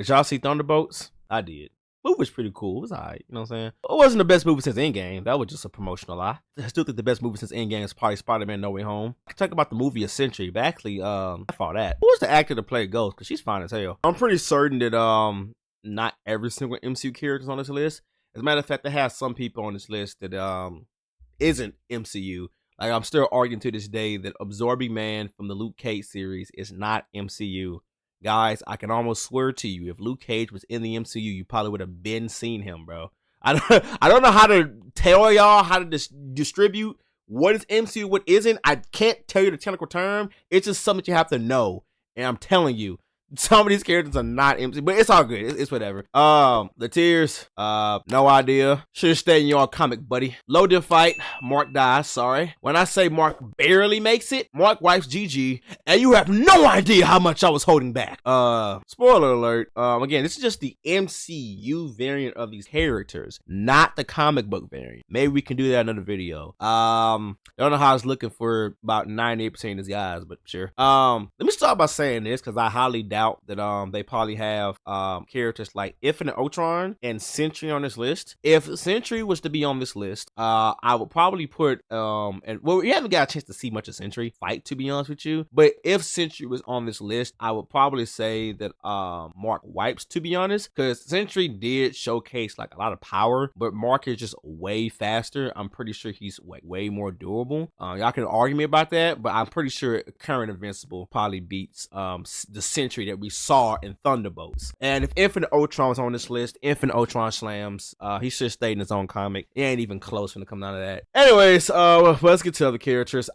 Did y'all see Thunderbolts? I did. Movie was pretty cool. It was alright, you know what I'm saying? It wasn't the best movie since Endgame. That was just a promotional lie. I still think the best movie since Endgame is probably Spider-Man No Way Home. I talk about the movie a century, but actually, I thought that. Who was the actor to play Ghost? Because she's fine as hell. I'm pretty certain that not every single MCU character is on this list. As a matter of fact, they have some people on this list that isn't MCU. Like, I'm still arguing to this day that Absorbing Man from the Luke Cage series is not MCU. Guys, I can almost swear to you, if Luke Cage was in the MCU, you probably would have been seen him, bro. I don't know how to tell y'all how to distribute what is MCU, what isn't. I can't tell you the technical term. It's just something you have to know. And I'm telling you, some of these characters are not MCU, but it's all good. It's whatever. The tears, no idea. Should stay in your comic, buddy. Loaded fight, Mark dies, sorry. When I say Mark barely makes it, Mark wipes GG, and you have no idea how much I was holding back. Spoiler alert. Again, this is just the MCU variant of these characters, not the comic book variant. Maybe we can do that in another video. Don't know how I was looking for about 98% of these guys, but sure. Let me start by saying this, because I highly doubt that they probably have characters like Infinite Ultron and Sentry on this list. If Sentry was to be on this list, I would probably put and well, we haven't got a chance to see much of Sentry fight, to be honest with you. But if Sentry was on this list, I would probably say that Mark wipes, to be honest, because Sentry did showcase like a lot of power, but Mark is just way faster. I'm pretty sure he's way more durable. Y'all can argue me about that, but I'm pretty sure current Invincible probably beats the Sentry that we saw in Thunderbolts. And if Infinite Ultron was on this list, Infinite Ultron slams. He should stay in his own comic. He ain't even close when it comes down to that. Anyways, let's get to other characters.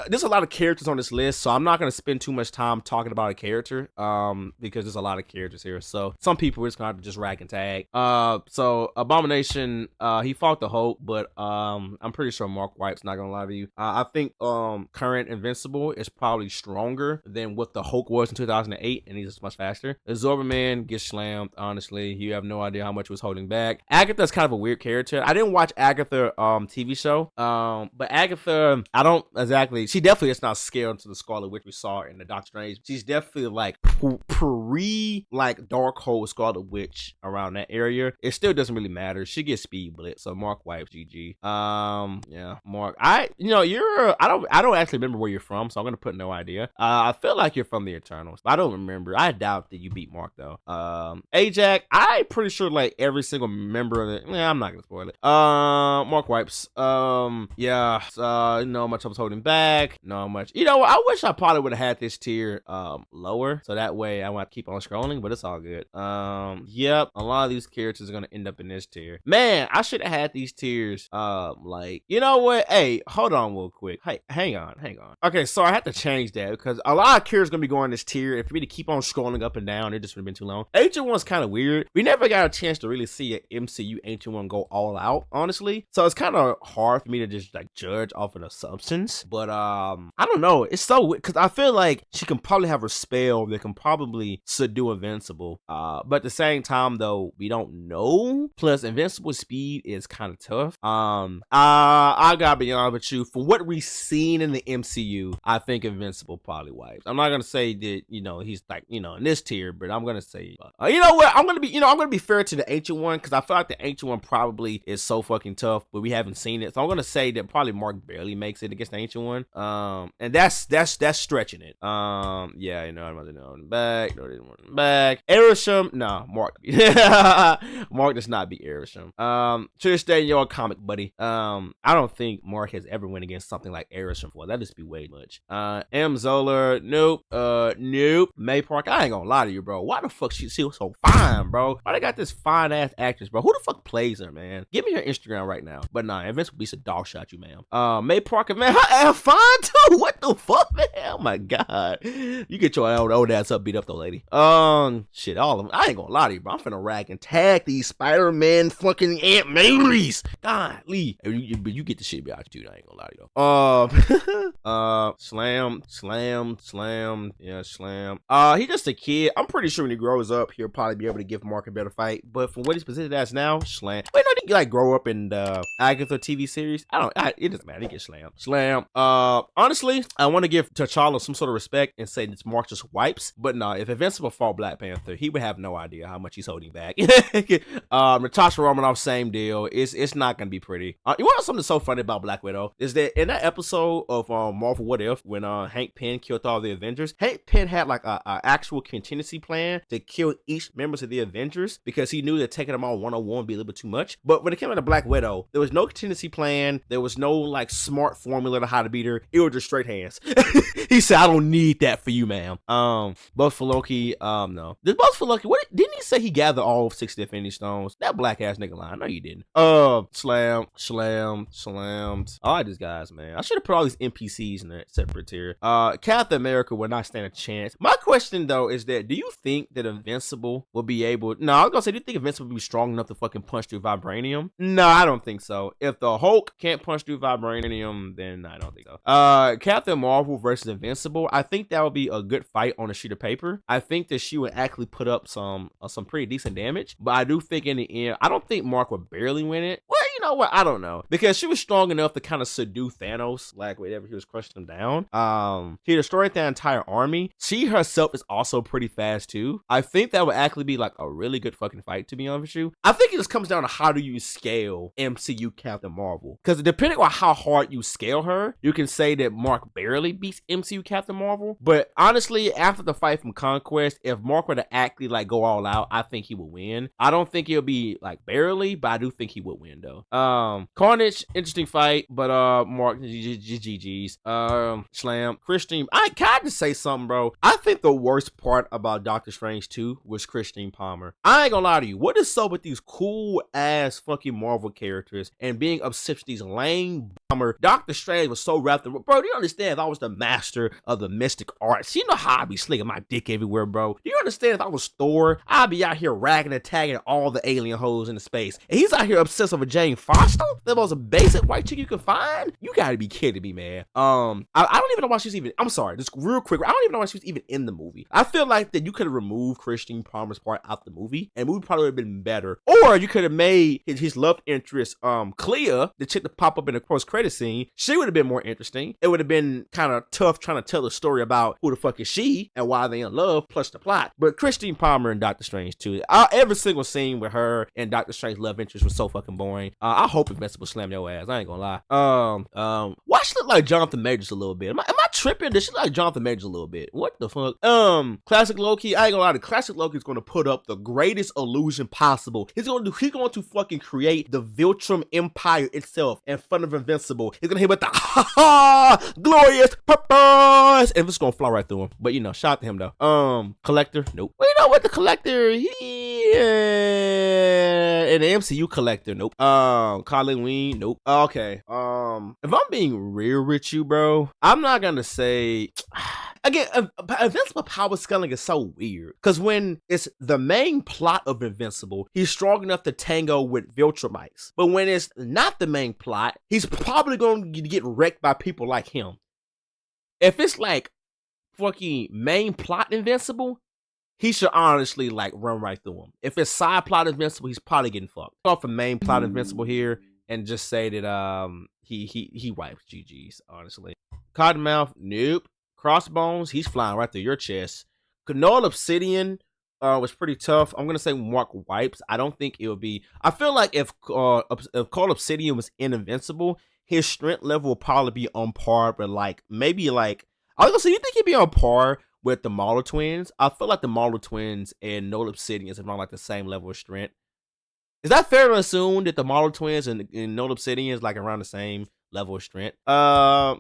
There's a lot of characters on this list, so I'm not gonna spend too much time talking about a character, because there's a lot of characters here. So some people we're just gonna have to just rag and tag. So Abomination, he fought the Hulk, but I'm pretty sure Mark wipes. Not gonna lie to you. I think current Invincible is probably stronger than what the Hulk was in 2008, and he's much faster. Absorbing Man gets slammed. Honestly, you have no idea how much was holding back. Agatha's kind of a weird character. I didn't watch Agatha TV show, but Agatha, I don't exactly. She definitely is not scaled to the Scarlet Witch we saw in the Doctor Strange. She's definitely like pre like Darkhold Scarlet Witch around that area. It still doesn't really matter. She gets speed blitz, so Mark wipes GG. Yeah, Mark. I don't actually remember where you're from, so I'm gonna put no idea. I feel like you're from the Eternals. I don't remember. I doubt that you beat Mark though. Ajax, I'm pretty sure like every single member of it. I'm not gonna spoil it. Mark wipes. Yeah. No much I was holding back. No much. You know, I wish I probably would have had this tier lower, so that way I won't keep on scrolling. But it's all good. Yep. A lot of these characters are gonna end up in this tier. Man, I should have had these tiers. Like, you know what? Hey, hold on real quick. Hey, hang on. Okay, so I have to change that because a lot of characters gonna be going this tier. If we need to keep on scrolling up and down, it just would have been too long. Ancient One's kind of weird. We never got a chance to really see an MCU Ancient One go all out, honestly. So it's kind of hard for me to just like judge off of assumptions. But I don't know. It's so weird because I feel like she can probably have her spell that can probably subdue Invincible. But at the same time, though, we don't know. Plus, Invincible speed is kind of tough. I gotta be honest with you. From what we've seen in the MCU, I think Invincible probably wipes. I'm not gonna say that, you know, he's like, you know, in this tier, but I'm gonna say, you know what? I'm gonna be fair to the Ancient One because I feel like the Ancient One probably is so fucking tough, but we haven't seen it. So I'm gonna say that probably Mark barely makes it against the Ancient One. And that's stretching it. Yeah, you know, I'm not back. No, didn't want back. Erisham, no, Mark. Mark does not beat Erisham. Should stay in your comic, buddy. I don't think Mark has ever went against something like Erisham before. That'd just be way much. M. Zola, nope. Nope. May Park, I ain't gonna lie to you, bro. Why the fuck she was so fine, bro? Why they got this fine ass actress, bro? Who the fuck plays her, man? Give me her Instagram right now. But nah, Invincible beats a dog shot, you, ma'am. May Parker, man, her ass fine too. What the fuck, man? Oh my god. You get your old ass up, beat up though, lady. Shit, all of them. I ain't gonna lie to you, bro. I'm finna rag and tag these Spider-Man fucking Aunt Marys. Golly. But you get the shit out, dude. I ain't gonna lie to you. Slam. Yeah, slam. he's just a kid. I'm pretty sure when he grows up, he'll probably be able to give Mark a better fight. But from what he's positioned as now, slam. Wait, no, did he like grow up in the Agatha TV series? It doesn't matter. He gets slammed. Slam. Honestly, I want to give T'Challa some sort of respect and say that Mark just wipes. But no, if Invincible fought Black Panther, he would have no idea how much he's holding back. Natasha Romanoff, same deal. It's not gonna be pretty. You want to know something so funny about Black Widow is that in that episode of Marvel What If, when Hank Pym killed all the Avengers, Hank Pym had like a actual contingency plan to kill each members of the Avengers because he knew that taking them all one-on-one would be a little bit too much. But when it came to Black Widow, there was no contingency plan. There was no like smart formula to how to beat her. It was just straight hands. He said, "I don't need that for you, ma'am." Both for Loki, no. Both for Loki, what didn't he say he gathered all 60 Infinity Stones? That black ass nigga line. No, you didn't. Slammed. I like these guys, man. I should have put all these NPCs in that separate tier. Captain America would not stand a chance. My question though is that do you think that Invincible will be able? No, I was gonna say, do you think Invincible will be strong enough to fucking punch through vibranium? No, I don't think so. If the Hulk can't punch through vibranium, then I don't think so. Captain Marvel versus Invincible, I think that would be a good fight on a sheet of paper. I think that she would actually put up some pretty decent damage, but I do think in the end, I don't think Mark would barely win it. Well, you know what? I don't know, because she was strong enough to kind of subdue Thanos, like whenever he was crushing him down. He destroyed that entire army. She herself is also pretty fast too. I think that would actually be like a really good fucking fight, to be honest with you. I think it just comes down to how do you scale MCU Captain Marvel, because depending on how hard you scale her, you can say that Mark barely beats MCU Captain Marvel. But honestly, after the fight from Conquest, if Mark were to actually like go all out, I think he would win. I don't think it'll be like barely, but I do think he would win though. Carnage, interesting fight, but Mark, GG's. Slam. Christine, I gotta say something, bro. I think the worst part about Doctor Strange 2 was Christine Palmer. I ain't gonna lie to you. What is up with these cool ass fucking Marvel characters and being obsessed with these lame bummer? Doctor Strange was so wrapped up. Bro, do you understand if I was the master of the mystic arts? You know how I be slinging my dick everywhere, bro. Do you understand if I was Thor, I'd be out here ragging and tagging all the alien hoes into space. And he's out here obsessed with Jane Foster, the most basic white chick you can find? You gotta be kidding me, man. I don't even know why she's even, I'm sorry, just real quick, I don't even know why she was even in the movie. I feel like that you could have removed Christine Palmer's part out the movie, and the movie probably would have been better. Or you could have made his love interest, Clea, the chick that pop up in the post-credit scene. She would have been more interesting. It would have been kind of tough trying to tell a story about who the fuck is she and why they in love, plus the plot. But Christine Palmer and Doctor Strange too. Every single scene with her and Doctor Strange's love interest was so fucking boring. I hope Invincible slam your ass. I ain't gonna lie. Why she look like Jonathan Majors a little bit? Am I tripping? Does she look like Jonathan Majors a little bit? What the fuck? Classic Loki. I ain't gonna lie. The classic Loki is gonna put up the greatest illusion possible. He's going to fucking create the Viltrum Empire itself in front of Invincible. He's gonna hit with the glorious purpose, and it's gonna fly right through him. But you know, shout out to him though. Collector, nope. Well, you know what? The Collector, in the MCU Collector, nope. Colin Ween, nope. Okay. If I'm being real with you, bro, I'm not gonna say. Again, Invincible power scaling is so weird, because when it's the main plot of Invincible, he's strong enough to tango with Viltrumites. But when it's not the main plot, he's probably going to get wrecked by people like him. If it's like fucking main plot Invincible, he should honestly like run right through him. If it's side plot Invincible, he's probably getting fucked. Off the main plot Invincible here and just say that he wipes GG's, honestly. Cottonmouth, nope. Crossbones, he's flying right through your chest. Canol Obsidian was pretty tough. I'm gonna say Mark wipes. I don't think it would be. I feel like if Cole Obsidian was in Invincible, his strength level would probably be on par, but like maybe like I was gonna say, you think he'd be on par with the Marvel twins? I feel like the Marvel twins and No Obsidian is around like the same level of strength. Is that fair to assume that the Marvel twins and No Obsidian is like around the same level of strength? I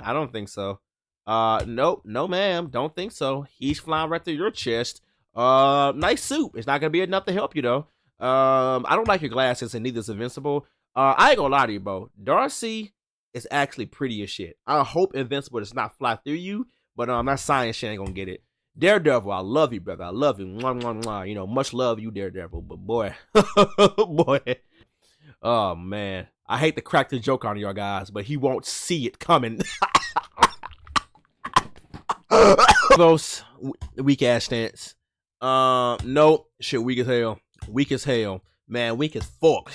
don't think so. Nope, no ma'am, don't think so. He's flying right through your chest. Nice suit. It's not gonna be enough to help you though. I don't like your glasses, and neither is Invincible. I ain't gonna lie to you, bro. Darcy is actually pretty as shit. I hope Invincible does not fly through you, but that science shit ain't gonna get it. Daredevil, I love you, brother. I love you. Mwah, mwah, mwah. You know, much love you, Daredevil. But boy, boy. Oh man, I hate to crack the joke on y'all guys, but he won't see it coming. Close, weak ass stance. Nope. Shit, weak as hell. Weak as hell. Man, weak as fuck.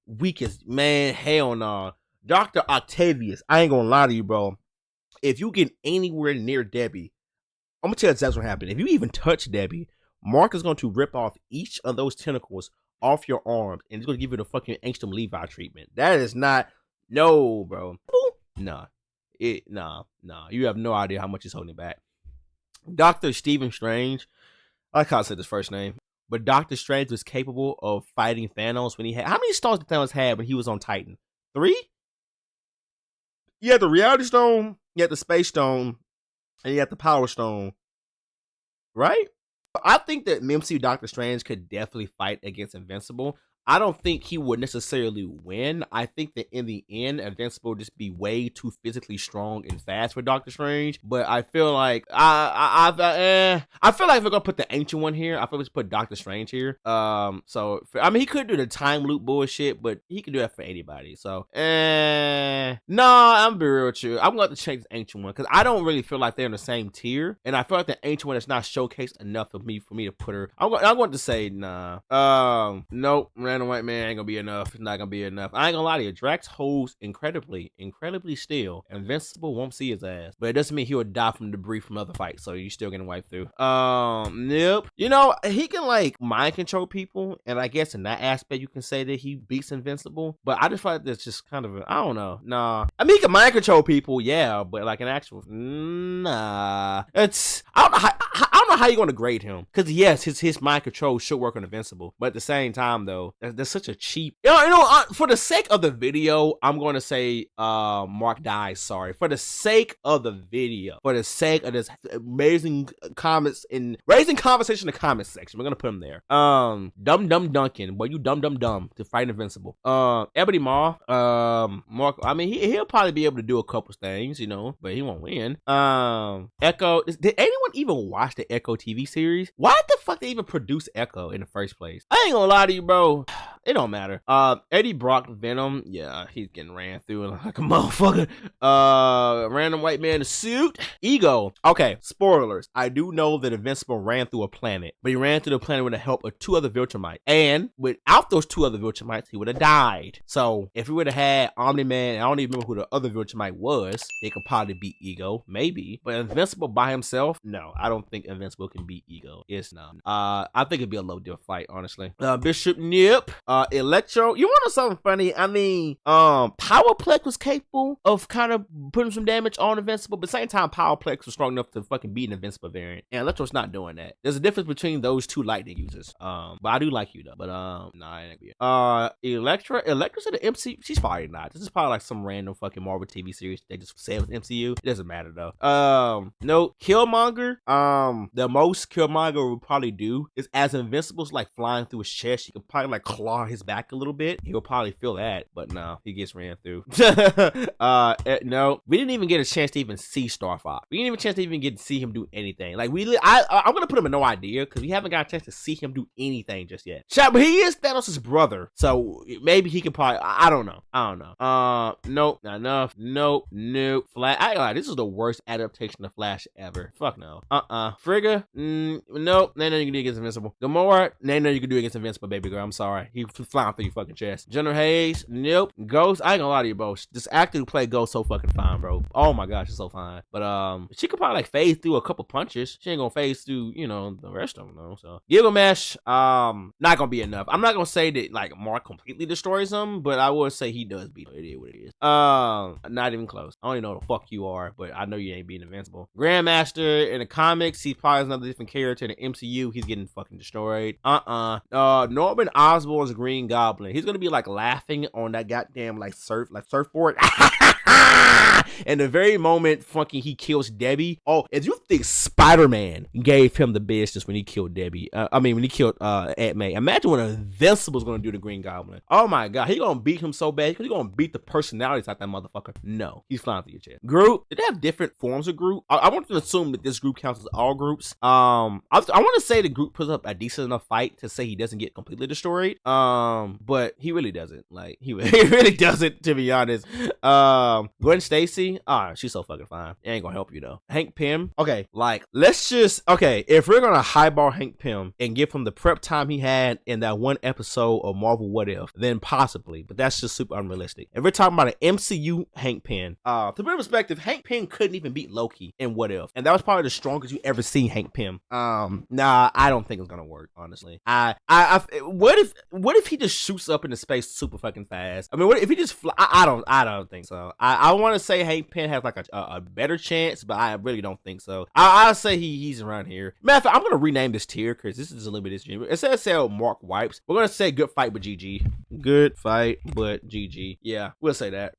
Weak as, man, hell nah. Dr. Octavius, I ain't gonna lie to you, bro. If you get anywhere near Debbie, I'm gonna tell you exactly what happened. If you even touch Debbie, Mark is going to rip off each of those tentacles off your arms, and he's gonna give you the fucking Ancient Levi treatment. That is not, no, bro. Nah. Nah. You have no idea how much he's holding back. Dr. Stephen Strange, I can't say his first name, but Dr. Strange was capable of fighting Thanos when he had, how many stars did Thanos have when he was on Titan? 3? You had the Reality Stone, you had the Space Stone, and you had the Power Stone, right? I think that MCU Doctor Strange could definitely fight against Invincible. I don't think he would necessarily win. I think that in the end, Invincible would just be way too physically strong and fast for Doctor Strange. But I feel like I feel like if we're gonna put the Ancient One here, I feel we should put Doctor Strange here. So I mean, he could do the time loop bullshit, but he could do that for anybody. So, nah, I'm be real with you. I'm going to change the Ancient One because I don't really feel like they're in the same tier, and I feel like the Ancient One is not showcased enough for me to put her. I'm going to say nah. Nope. Random white man ain't gonna be enough. It's not gonna be enough. I ain't gonna lie to you. Drax holds incredibly still. Invincible won't see his ass, but it doesn't mean he will die from debris from other fights. So you still getting wiped through. Nope. You know, he can like mind control people, and I guess in that aspect you can say that he beats Invincible. But I just feel like that's just kind of I don't know. Nah. I mean, he can mind control people, yeah, but like an actual nah. It's I don't know how you're gonna grade him because yes, his mind control should work on Invincible, but at the same time though. That's such a cheap. For the sake of the video, I'm going to say Mark dies. Sorry. For the sake of the video, for the sake of this amazing comments and raising conversation in the comment section, we're gonna put him there. Dumb Duncan, boy, you dumb to fight Invincible. Ebony Maw, Mark. I mean, he'll probably be able to do a couple things, you know, but he won't win. Echo. Did anyone even watch the Echo TV series? Why the fuck they even produce Echo in the first place? I ain't gonna lie to you, bro. It don't matter. Eddie Brock Venom, yeah, he's getting ran through like a motherfucker. Random white man in a suit. Ego. Okay, spoilers. I do know that Invincible ran through a planet, but he ran through the planet with the help of 2 other Viltrumites. And without those 2 other Viltrumites, he would have died. So if we would have had Omni-Man, I don't even remember who the other Viltrumite was, they could probably beat Ego, maybe. But Invincible by himself, no, I don't think Invincible can beat Ego. It's not. I think it'd be a low deal fight, honestly. Bishop Nip. Electro, you want to know something funny? I mean, Powerplex was capable of kind of putting some damage on Invincible, but at the same time, Powerplex was strong enough to fucking beat an Invincible variant, and Electro's not doing that. There's a difference between those 2 lightning users. But I do like you though. But nah, I ain't gonna be. Electra's in the MC. She's probably not. This is probably like some random fucking Marvel TV series they just said with MCU. It doesn't matter though. No, Killmonger. The most Killmonger would probably do is as Invincible's like flying through his chest, you can probably like claw his back a little bit. He'll probably feel that, but no, he gets ran through. No, we didn't even get a chance to even see Star Fox. We didn't even chance to even get to see him do anything. Like I'm gonna put him in no idea because we haven't got a chance to see him do anything just yet. But he is Thanos' brother, so maybe he can probably. I don't know. Nope, not enough. Nope. Flash. This is the worst adaptation of Flash ever. Fuck no. Frigga. Nope. No, you can do against Invincible. Gamora. No, you can do against Invincible, baby girl. I'm sorry. He flying through your fucking chest. General Hayes. Nope. Ghost. I ain't gonna lie to you, bro. This actor who played Ghost so fucking fine, bro. Oh my gosh, she's so fine. But she could probably like phase through a couple punches. She ain't gonna phase through, you know, the rest of them though. So Gilgamesh. Not gonna be enough. I'm not gonna say that like Mark completely destroys him, but I would say he does beat him. It is what it is. Not even close. I don't even know who the fuck you are, but I know you ain't being Invincible. Grandmaster in the comics, he's probably another different character. In the MCU, he's getting fucking destroyed. Norman Osborn's Green Goblin. He's gonna be like laughing on that goddamn like surfboard. And the very moment fucking he kills Debbie. Oh, if you think Spider-Man gave him the business when he killed Debbie, when he killed Aunt May, imagine what Invincible's gonna do to Green Goblin. Oh my god, he gonna beat him so bad because he gonna beat the personalities out that motherfucker. No, he's flying through your chest. Groot, did they have different forms of Groot? I want to assume that this group counts as all groups. I want to say the group puts up a decent enough fight to say he doesn't get completely destroyed. But he really doesn't. Like he really doesn't, to be honest. Gwen Stacy. Honestly, she's so fucking fine. It ain't gonna help you though. Hank Pym. Okay, like if we're gonna highball Hank Pym and give him the prep time he had in that one episode of Marvel What If, then possibly, but that's just super unrealistic. If we're talking about an MCU Hank Pym, to put in perspective, Hank Pym couldn't even beat Loki in What If, and that was probably the strongest you ever seen Hank Pym. Nah, I don't think it's gonna work, honestly. What if he just shoots up into space super fucking fast? I mean, what if he just fly? I don't think so. I want to say Hank Pym has like a better chance, but I really don't think so. I'll say he's around here. Matter of fact, I'm gonna rename this tier because this is a little bit this dream. Instead of saying Mark Wipes, we're gonna say good fight but GG. Good fight but GG. Yeah, we'll say that.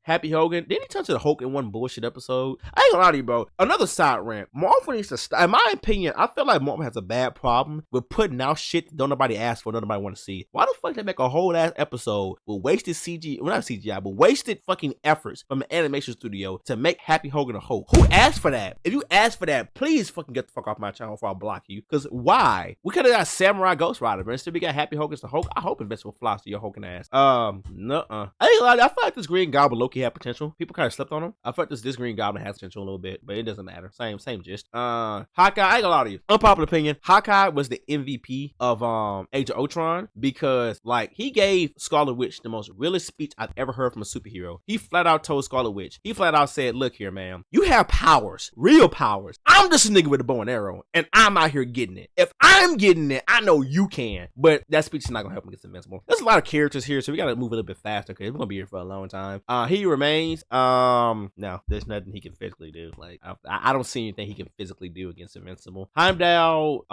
Happy Hogan. Didn't he turn to the Hulk in one bullshit episode? I ain't gonna lie to you, bro. Another side rant. Marvel needs to stop. In my opinion, I feel like Marvel has a bad problem with putting out shit that don't nobody ask for, nobody want to see. Why the fuck they make a whole ass episode with wasted CG, well not CGI, but wasted fucking efforts from an animation studio to make Happy Hogan a Hulk? Who asked for that? If you asked for that, please fucking get the fuck off my channel before I block you. Cause why? We could have got Samurai Ghost Rider, but instead we got Happy Hogan's the Hulk. I hope Invincible flies to your Hulking ass. Nuh-uh. I feel like this Green Goblin low-key had potential. People kind of slept on him. I feel like this Green Goblin has potential a little bit, but it doesn't matter. Same gist. Hawkeye, I ain't gonna lie to you. Unpopular opinion, Hawkeye was the MVP of Age of Ultron because like he gave Scarlet Witch the most realist speech I've ever heard from a superhero. He flat out told Scarlet Witch, he flat out said, look here, man, you have powers, real powers. I'm just a nigga with a bow and arrow, and I'm out here getting it. If I'm getting it, I know you can. But that speech is not gonna help him get Invincible. There's a lot of characters here, so we gotta move a little bit faster because we're gonna be here for a long time. He remains. No, there's nothing he can physically do. Like I don't see anything he can physically do against Invincible. Heimdall.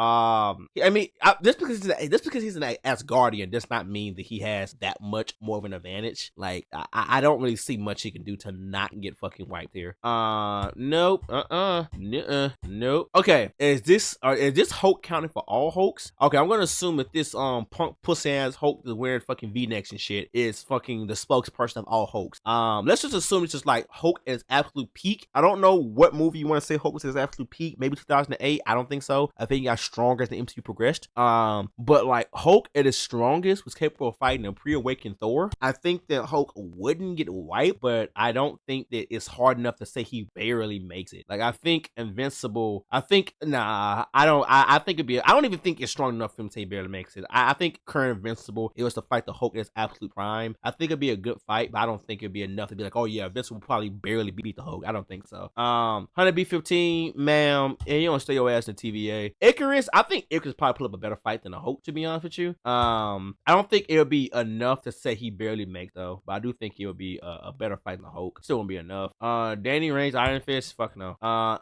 Just because he's an Asgardian does not mean that he has that much more of an advantage. Like I don't really see much he can do to not get fucking wiped here. Nope. Nope. Okay, is this Hulk counting for all Hulks? Okay, I'm gonna assume that this punk pussy ass Hulk that's wearing fucking V-necks and shit is fucking the spokesperson of all Hulks. Let's just assume it's just like Hulk at his absolute peak. I don't know what movie you want to say Hulk was his absolute peak. Maybe 2008. I don't think so. I think he got stronger as the MCU progressed. But like Hulk at his strongest was capable of fighting a pre-awakened Thor. I think that Hulk wouldn't get wiped, but I don't think that it's hard enough to say he barely makes it. Like I think Invincible. I think I don't even think it's strong enough for him to say he barely makes it. I think current Invincible, it was to fight the Hulk at his absolute prime. I think it'd be a good fight, but I don't think it'd be enough to be like, oh yeah, Invincible probably barely beat the Hulk. I don't think so. 100B15, ma'am, and you don't stay your ass in TVA. Icarus, I think Icarus probably put up a better fight than the Hulk, to be honest with you. I don't think it'll be enough to say he barely makes though, but I do think it'll be a better fight than the Hulk. Still won't be enough. Danny Reigns, Iron Fist, fuck no.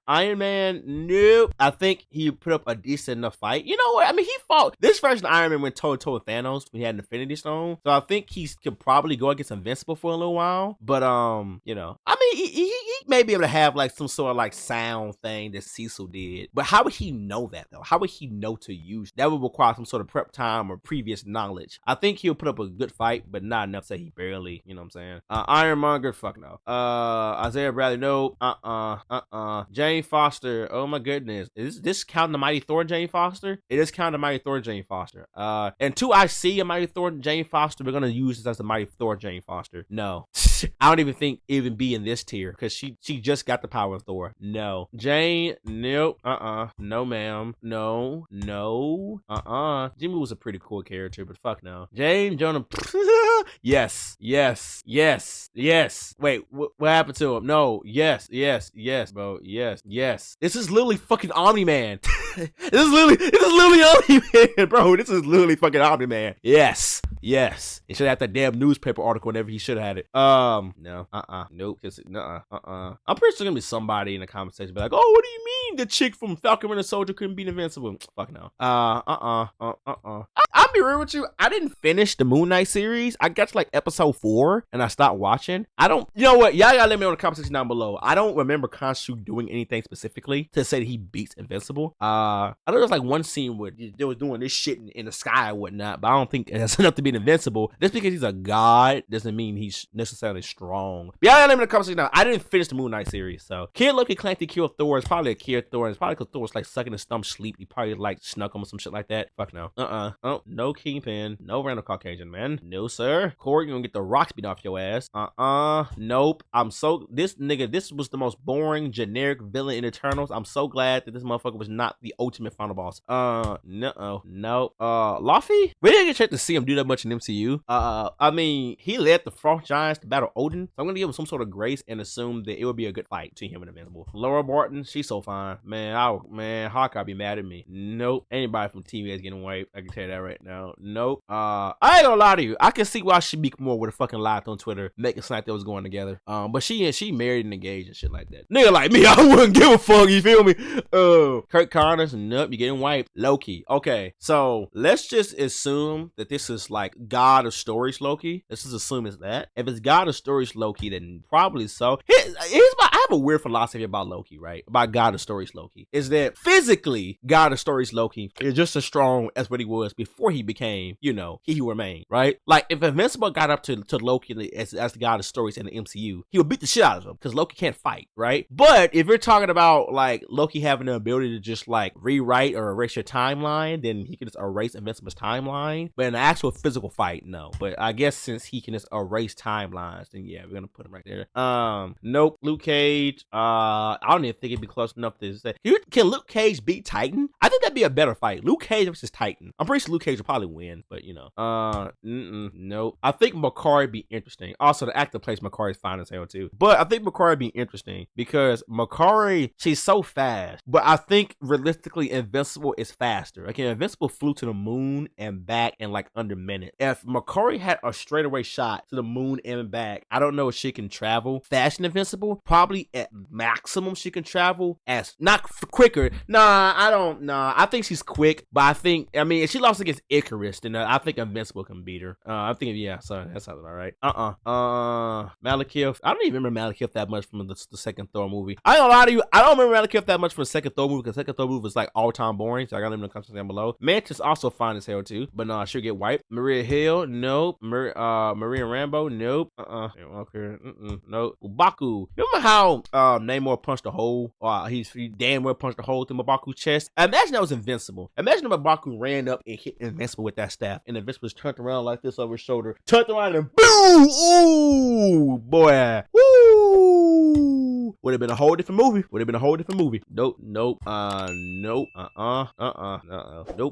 Iron Man, nope. I think he put up a decent enough fight. You know what? I mean, he fought this version of Iron Man went toe to toe with Thanos when he had an Infinity Stone, so I think he could probably go against Invincible for a little while. But you know, I mean, he may be able to have like some sort of like sound thing that Cecil did, but how would he know that though? How would he know to use that? Would require some sort of prep time or previous knowledge. I think he'll put up a good fight, but not enough to say he barely, you know what I'm saying? Ironmonger, fuck no. Isaiah Bradley, no. Jane Foster, oh my goodness, is this counting the Mighty Thor Jane Foster? It is counting the Mighty Thor Jane Foster. Until I see a Mighty Thor Jane Foster, we're gonna use this as the Mighty Thor Jane Foster. No. I don't even think even be in this tier because she just got the power of Thor. No. Jane, nope. No, ma'am. No. Jimmy was a pretty cool character, but fuck no. Jane Jonah. Yes. Wait, what happened to him? No. Yes, bro. Yes. This is literally fucking Omni-Man. This is literally Omni-Man, bro. This is literally fucking Omni-Man. Yes. He should have that damn newspaper article whenever he should have had it. No. Nope. I'm pretty sure gonna be somebody in the comment section be like, oh, what do you mean the chick from Falcon and the Soldier couldn't beat Invincible? Fuck no. I'll be real with you. I didn't finish the Moon Knight series. I got to like episode 4 and I stopped watching. You know what? Y'all gotta let me know in the comment section down below. I don't remember Khonshu doing anything specifically to say that he beats Invincible. I know there's like one scene where they was doing this shit in the sky and whatnot, but I don't think that's enough to beat Invincible. Just because he's a god doesn't mean he's necessarily strong. But y'all gotta let me know in the comment section down. I didn't finish the Moon Knight series, so Kid Loki claimed to kill Thor. It's probably a kid Thor. It's probably because Thor was like sucking his thumb sleep. He probably like snuck him or some shit like that. Fuck no. No no Kingpin, no random Caucasian man. No, sir. Corey, you gonna get the rocks beat off your ass. Nope. This was the most boring, generic villain in Eternals. I'm so glad that this motherfucker was not the ultimate final boss. No. Luffy? We didn't get a chance to see him do that much in MCU. I mean, he led the Frost Giants to battle Odin, so I'm gonna give him some sort of grace and assume that it would be a good fight between him and Invincible. Laura Barton, she's so fine. Man, Hawkeye be mad at me. Nope. Anybody from TV is getting wiped. I can tell you that right now. Nope. I ain't gonna lie to you. I can see why she be more with a fucking live on Twitter, making it like they was going together. But she married and engaged and shit like that. Nigga like me, I wouldn't give a fuck, you feel me? Kurt Connors, nope, you getting wiped. Loki. Okay, so let's just assume that this is like God of Stories Loki. Let's just assume it's that. If it's God of Stories Loki, then probably so. I have a weird philosophy about Loki, right? About God of Stories Loki. Is that physically, God of Stories Loki is just as strong as what he was before he became, he who remained, right? Like, if Invincible got up to Loki as the God of Stories in the MCU, he would beat the shit out of him, because Loki can't fight, right? But if you're talking about, like, Loki having the ability to just, like, rewrite or erase your timeline, then he can just erase Invincible's timeline. But in an actual physical fight, no. But I guess since he can just erase timelines, then yeah, we're gonna put him right there. Nope. Luke Cage. I don't even think it'd be close enough to say. Can Luke Cage beat Titan? I think that'd be a better fight. Luke Cage versus Titan. I'm pretty sure Luke Cage will probably win, but nope. I think Makari would be interesting. Also, the actor plays Makari is fine as hell too. But I think Makari would be interesting because Makari, she's so fast. But I think realistically, Invincible is faster. Like, Invincible flew to the moon and back in like under a minute. If Makari had a straightaway shot to the moon and back, I don't know if she can travel fast and Invincible. Probably at maximum she can travel as not quicker. I think she's quick, but I mean, if she lost against Icarus, then I think Invincible can beat her. I think, yeah, so that sounds about right. Malekith. I don't even remember Malekith that much from the second Thor movie. I ain't gonna lie to you, I don't remember Malekith that much from the second Thor movie, because the second Thor movie was like all time boring, so I got them in the comments down below. Mantis also fine as hell too, but no, she'll get wiped. Maria Hill, nope. Maria Rambo, nope. Okay, nope. M'Baku. Remember how Namor punched a hole? He damn well punched a hole through M'Baku's chest. Imagine that was Invincible. Imagine if M'Baku ran up and hit Invincible with that staff, and Invincible was turned around like this over his shoulder, turned around and boom! Ooh, boy. Woo! Would have been a whole different movie. Nope. Nope.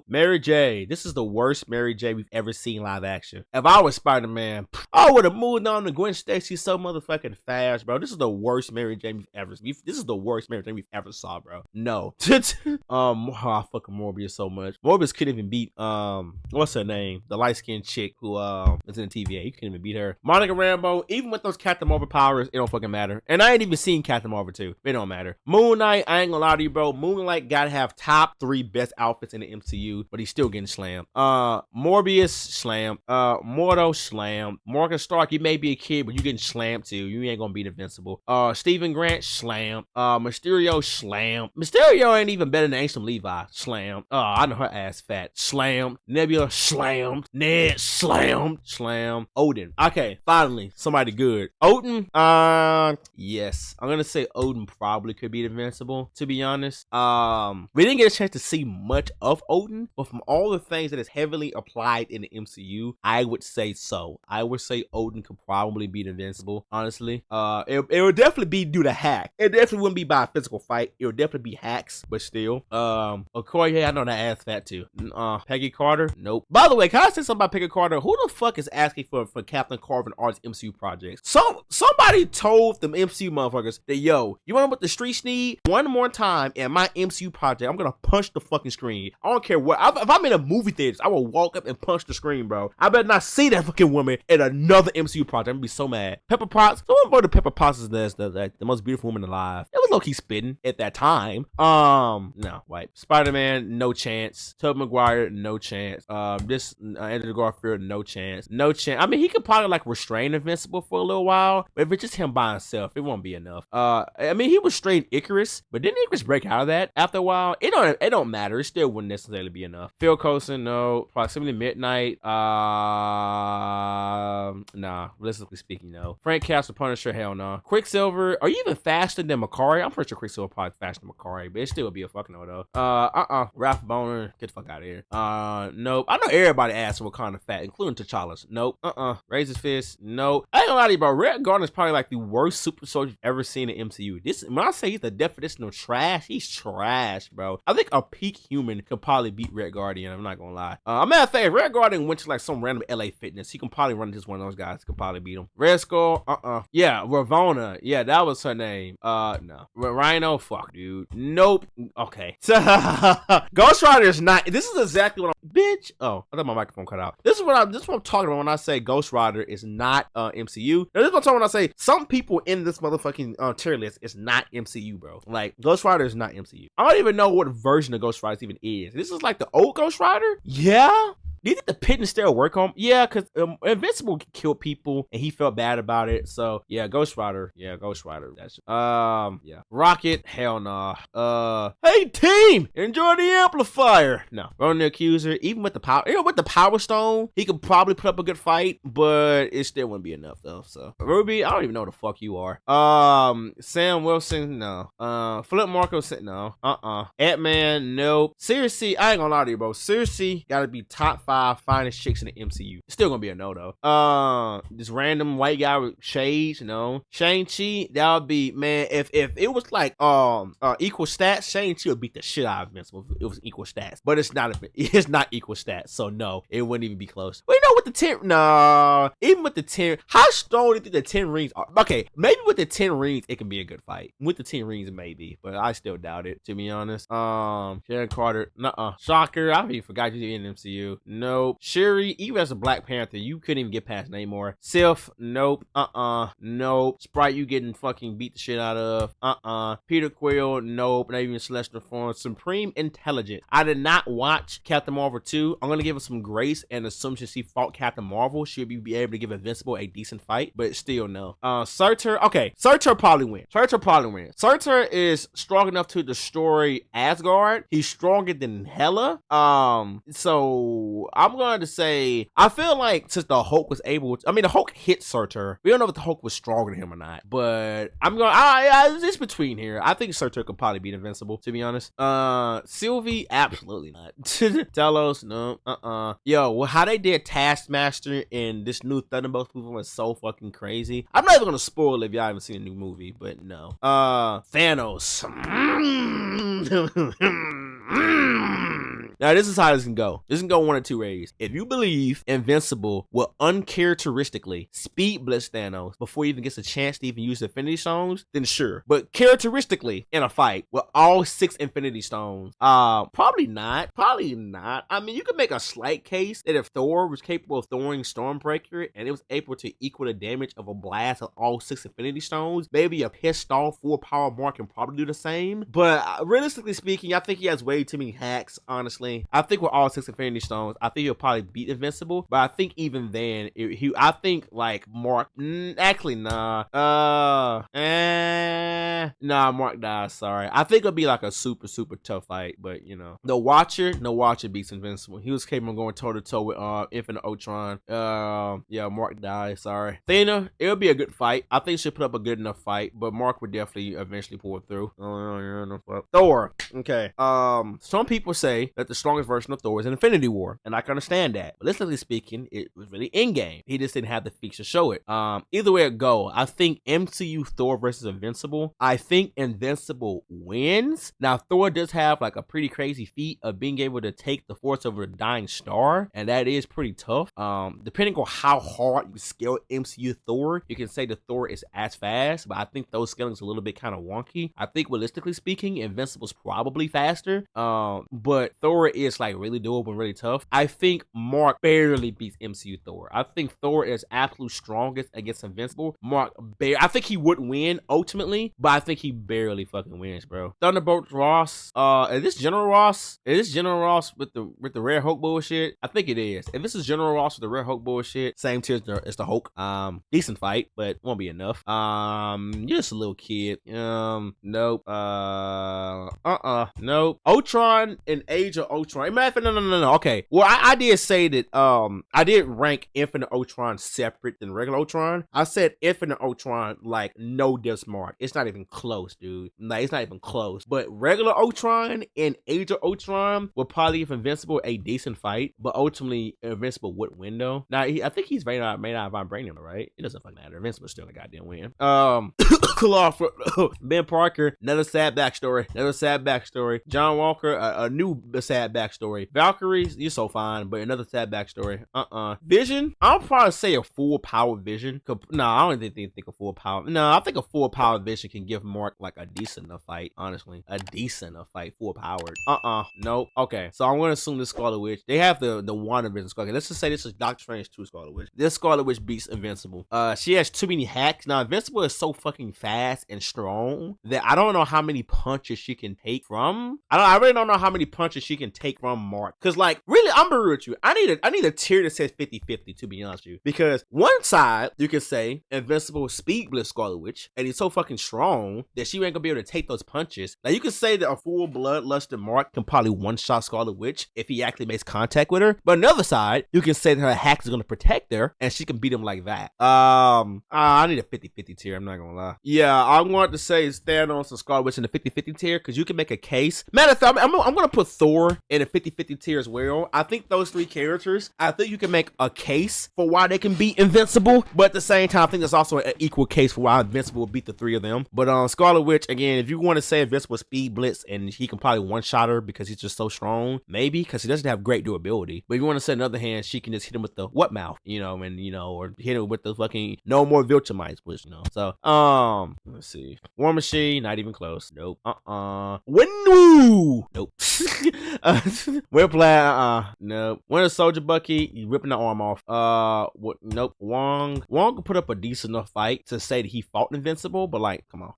Mary J. This is the worst Mary J we've ever seen live action. If I was Spider-Man, I would have moved on to Gwen Stacy so motherfucking fast, bro. This is the worst Mary J we've ever seen. This is the worst Mary J we've ever saw, bro. No. I fucking Morbius so much. Morbius couldn't even beat what's her name? The light-skinned chick who is in the TVA. He couldn't even beat her. Monica Rambeau, even with those Captain Marvel powers, it don't fucking matter. And I ain't even seen Captain Marvel 2. It don't matter. Moon Knight, I ain't gonna lie to you, bro. Moon Knight gotta have top 3 best outfits in the MCU, but he's still getting slammed. Morbius, slammed. Mordo, slammed. Morgan Stark, you may be a kid, but you getting slammed too. You ain't gonna beat Invincible. Stephen Grant, slammed. Mysterio, slammed. Mysterio ain't even better than Angel Levi, slammed. I know her ass fat, slammed. Nebula, slammed. Ned, slammed. Slammed. Odin. Okay, finally, somebody good. Odin, yes. I'm gonna say Odin probably could beat Invincible, to be honest. We didn't get a chance to see much of Odin, but from all the things that is heavily applied in the MCU, I would say so. I would say Odin could probably beat Invincible, honestly. It would definitely be due to hack. It definitely wouldn't be by a physical fight. It would definitely be hacks, but still. Okoye, I know that ass fat too. Peggy Carter, nope. By the way, can I say something about Peggy Carter? Who the fuck is asking for Captain Carvin Art's MCU projects? Somebody told them MCU motherfuckers that, yo, you want to put the streets need one more time in my MCU project, I'm gonna punch the fucking screen. I don't care what. If I'm in a movie theater, I will walk up and punch the screen, bro. I better not see that fucking woman in another MCU project. I'm gonna be so mad. Pepper Potts. Someone voted Pepper Potts as the most beautiful woman alive. It was low-key spitting at that time. No, white. Spider-Man, no chance. Tobey Maguire, no chance. Andrew Garfield, no chance. No chance. I mean, he could probably like restrain Invincible for a little while, but if it's just him by himself, it won't be enough. I mean, he was straight Icarus, but didn't Icarus break out of that after a while? It don't matter. It still wouldn't necessarily be enough. Phil Coulson, no. Proximity Midnight, nah. Realistically speaking, no. Frank Castle, Punisher, hell no. Quicksilver, are you even faster than Makari? I'm pretty sure Quicksilver probably faster than Makari, but it still would be a fucking no though. Ralph Boner, get the fuck out of here. Nope. I know everybody asked what kind of fat, including T'Challa's. Nope. Raise his fist. Nope. I ain't gonna lie to you, bro. Red Guardian is probably like the worst super soldier you've ever seen in MCU. This, when I say he's the definition of trash, he's trash, bro. I think a peak human could probably beat Red Guardian. I'm not gonna lie. Matter of fact, if Red Guardian went to like some random LA Fitness, he can probably run into one of those guys. Could probably beat him. Red Skull, yeah, Ravonna, yeah, that was her name. No. Rhino, fuck, dude. Nope. Okay. Ghost Rider is not. This is exactly what I'm. Bitch. Oh, I thought my microphone cut out. This is what I'm talking about when I say Ghost Rider is not MCU. Now, this is what I'm talking about when I say some people in this motherfucking tier list is not MCU, bro. Like, Ghost Rider is not MCU. I don't even know what version of Ghost Rider even is. This is like the old Ghost Rider? Yeah. Do you think the pit and still work on? Yeah, because Invincible killed people and he felt bad about it. So yeah, Ghost Rider. Yeah, Ghost Rider. That's yeah. Rocket. Hell nah. Hey team, enjoy the amplifier. No, Ronan the Accuser. Even with the power, with the Power Stone, he could probably put up a good fight, but it still wouldn't be enough though. So Ruby, I don't even know who the fuck you are. Sam Wilson. No. Philip Marco. No. Ant-Man. Nope. Seriously, I ain't gonna lie to you, bro. Seriously, gotta be top 5 finest chicks in the MCU. It's still gonna be a no though. This random white guy with shades, no. Shang-Chi, that would be, man, if it was like equal stats, Shang-Chi would beat the shit out of Invincible if it was equal stats. But it's not equal stats, so no, it wouldn't even be close. Well, you know, with the 10, no, even with the 10, how strong do you think the 10 rings are? Okay, maybe with the 10 rings, it can be a good fight. With the 10 rings, maybe, but I still doubt it, to be honest. Sharon Carter, nuh-uh. Shocker, I even forgot you in MCU. Nope. Shuri, even as a Black Panther, you couldn't even get past Namor. Sif, nope. Nope. Sprite, you getting fucking beat the shit out of. Peter Quill, nope. Not even Celestial Form. Supreme Intelligence. I did not watch Captain Marvel 2. I'm gonna give her some grace and assume she fought Captain Marvel. She'll be able to give Invincible a decent fight, but still no. Surtur, okay. Surtur probably win. Surtur is strong enough to destroy Asgard. He's stronger than Hela. So I'm going to say, I feel like since the Hulk was able to, I mean, the Hulk hit Surtur. We don't know if the Hulk was stronger than him or not, but I'm going, it's between here. I think Surtur could probably beat Invincible, to be honest. Sylvie, absolutely not. Telos, no. Yo, well, how they did Taskmaster in this new Thunderbolts movie was so fucking crazy. I'm not even going to spoil it if y'all haven't seen a new movie, but no. Thanos. Now, this is how this can go. This can go one of two ways. If you believe Invincible will uncharacteristically speed blitz Thanos before he even gets a chance to even use the Infinity Stones, then sure. But characteristically, in a fight with all 6 Infinity Stones, probably not. Probably not. I mean, you could make a slight case that if Thor was capable of throwing Stormbreaker and it was able to equal the damage of a blast of all 6 Infinity Stones, maybe a pissed off full power Mark can probably do the same. But realistically speaking, I think he has way too many hacks, honestly. I think with all 6 Infinity Stones, I think he'll probably beat Invincible, but I think even then, I think like Mark, actually nah, Mark dies, sorry. I think it'll be like a super tough fight, but you know, no Watcher beats Invincible. He was capable of going toe to toe with Infinite Ultron. Yeah, Mark dies, sorry. Athena, it'll be a good fight. I think she'll put up a good enough fight, but Mark would definitely eventually pull it through. Thor, okay. Some people say that the strongest version of Thor is in Infinity War, and I can understand that. But realistically speaking, it was really in-game. He just didn't have the feats to show it. Either way it go, I think MCU Thor versus Invincible, I think Invincible wins. Now, Thor does have like a pretty crazy feat of being able to take the force of a dying star, and that is pretty tough. Depending on how hard you scale MCU Thor, you can say the Thor is as fast, but I think those scaling is a little bit kind of wonky. I think realistically speaking, Invincible's probably faster, but Thor Thor is like really doable and really tough, I think Mark barely beats MCU Thor. I think Thor is absolute strongest against Invincible. I think he would win ultimately, but I think he barely fucking wins, bro. Thunderbolt Ross, is this General Ross? Is this General Ross with the Rare Hulk bullshit? I think it is. If this is General Ross with the Rare Hulk bullshit, same tier as the Hulk. Decent fight, but won't be enough. You're just a little kid. Nope. Nope. Ultron and Age of Ultron. No. Okay. Well, I did say that. I did rank Infinite Ultron separate than regular Ultron. I said Infinite Ultron like no diss mark. It's not even close, dude. Like it's not even close. But regular Ultron and Age of Ultron will probably give Invincible a decent fight, but ultimately Invincible would win though. Now I think he's made out of vibranium, right? It doesn't fucking matter. Invincible still a goddamn win. Ben Parker, another sad backstory. John Walker, a new sad backstory. Valkyrie, you're so fine, but another sad backstory. Vision, I'll probably say a full power Vision. No, I don't think a full power. No, I think a full power Vision can give Mark like a decent enough fight. Honestly, a decent enough fight, full powered. Nope. Okay, so I'm gonna assume this Scarlet Witch. They have the WandaVision Scarlet. Okay, let's just say this is Doctor Strange 2 Scarlet Witch. This Scarlet Witch beats Invincible. She has too many hacks. Now Invincible is so fucking fast and strong that I don't know how many punches she can take from. I really don't know how many punches she can take from Mark. Cause like really, I'm gonna be real with you. I need a tier that says 50-50 to be honest with you. Because one side you can say Invincible Speed Blitz Scarlet Witch, and he's so fucking strong that she ain't gonna be able to take those punches. Now you can say that a full bloodlusted Mark can probably one-shot Scarlet Witch if he actually makes contact with her. But on the other side, you can say that her hacks is gonna protect her and she can beat him like that. I need a 50-50 tier, I'm not gonna lie. Yeah, I want to say Thanos and Scarlet Witch in the 50-50 tier because you can make a case. Matter of fact, I'm gonna put Thor in a 50-50 tier as well. I think those three characters, I think you can make a case for why they can beat Invincible, but at the same time, I think there's also an equal case for why Invincible will beat the three of them. But Scarlet Witch, again, if you want to say Invincible Speed Blitz and he can probably one-shot her because he's just so strong, maybe, because he doesn't have great durability. But if you want to say on the other hand, she can just hit him with the what mouth, or hit him with the fucking no more Viltrumites, which, So, let's see. War Machine, not even close. Nope. Windu! Nope. Whiplash, nope. Winter Soldier Bucky, you ripping the arm off. Nope. Wong could put up a decent enough fight to say that he fought Invincible, but like, come on.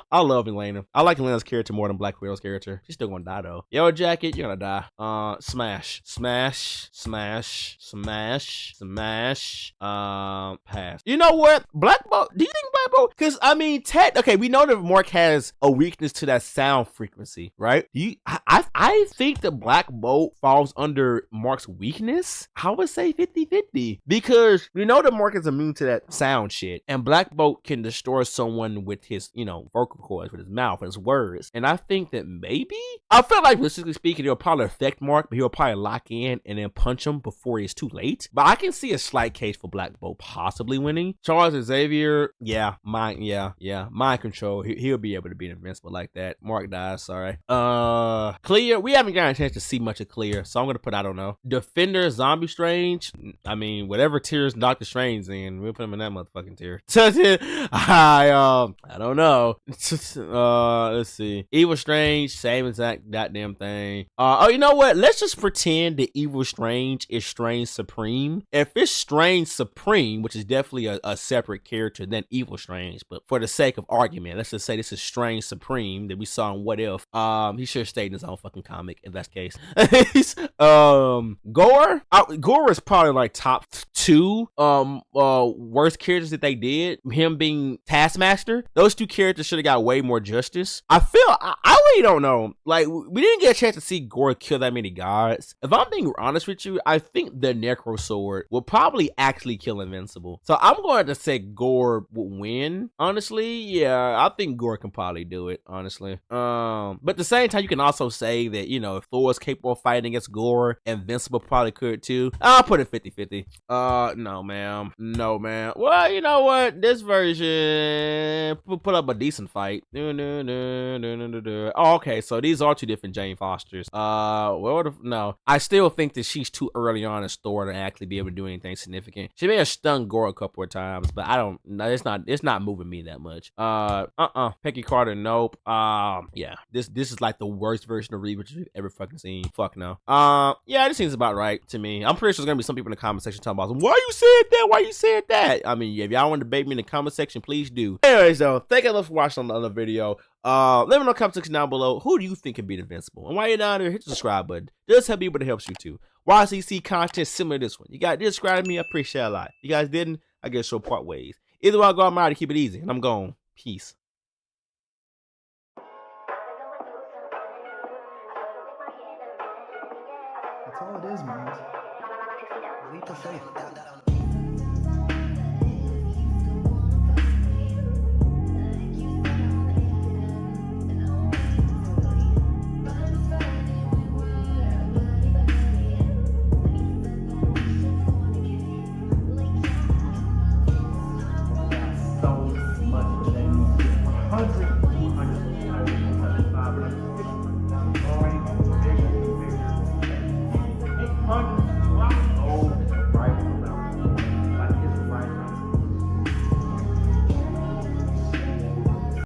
I love Elena. I like Elena's character more than Black Widow's character. She's still gonna die though. Yellow Jacket, you're gonna die. Smash. Pass. You know what? Black Bolt. Do you think Black Bolt? Because I mean, okay, we know that Mark has a weakness to that sound frequency, right? I think that Black Bolt falls under Mark's weakness. I would say 50-50 because we know that Mark is immune to that sound shit, and Black Bolt can destroy someone with his, vocal cords, with his mouth and his words. And I think that maybe, I feel like realistically speaking, it'll probably affect Mark, but he'll probably lock in and then punch him before it's too late. But I can see a slight case for Black Bolt possibly winning. Charles Xavier, mind control. He'll be able to beat Invincible like that. Mark dies, sorry. Clea, we haven't gotten a chance to see much of Clea, so I'm gonna put, I don't know. Defender, Zombie Strange, I mean, whatever tiers Doctor Strange's in, we'll put him in that motherfucking tier. I don't know. Let's see. Evil Strange, same exact goddamn thing. You know what? Let's just pretend that Evil Strange is Strange Supreme. If it's Strange Supreme, which is definitely a separate character than Evil Strange, but for the sake of argument, let's just say this is Strange Supreme that we saw in What If. He should have stayed in his own fucking comic if that's the case. Gore is probably like top 2 worst characters that they did. Him being Taskmaster, those 2 characters should have got way more justice. I really don't know. Like, we didn't get a chance to see Gore kill that many gods. If I'm being honest with you, I think the Necro Sword will probably actually kill Invincible. So I'm going to say Gore will win. Honestly, yeah, I think Gore can probably do it, honestly. But at the same time, you can also say that, if Thor is capable of fighting against Gore, Invincible probably could too. I'll put it 50-50. No, ma'am. No, ma'am. Well, you know what? This version put up a decent fight. Oh, okay. So these are two different Jane Fosters. No. I still think that she's too early on in the story to actually be able to do anything significant. She may have stung Gore a couple of times, but I don't. No, it's not moving me that much. Peggy Carter, nope. Yeah. This is like the worst version of Reed we've ever fucking seen. Fuck no. Yeah, this seems about right to me. I'm pretty sure there's gonna be some people in the comment section talking about why you said that, why you said that. I mean, yeah, if y'all want to debate me in the comment section, please do. Anyways, though, thank you for watching another video. Let me know in the comment section down below, who do you think can beat Invincible? And while you're down there, hit the subscribe button. Just help me, but it helps you too. YCC content similar to this one. You guys did subscribe to me, I appreciate it a lot. You guys didn't, I guess you'll part ways. Either way, I'll go out my to keep it easy, and I'm gone. Peace. That's all it is, man. Leap of faith.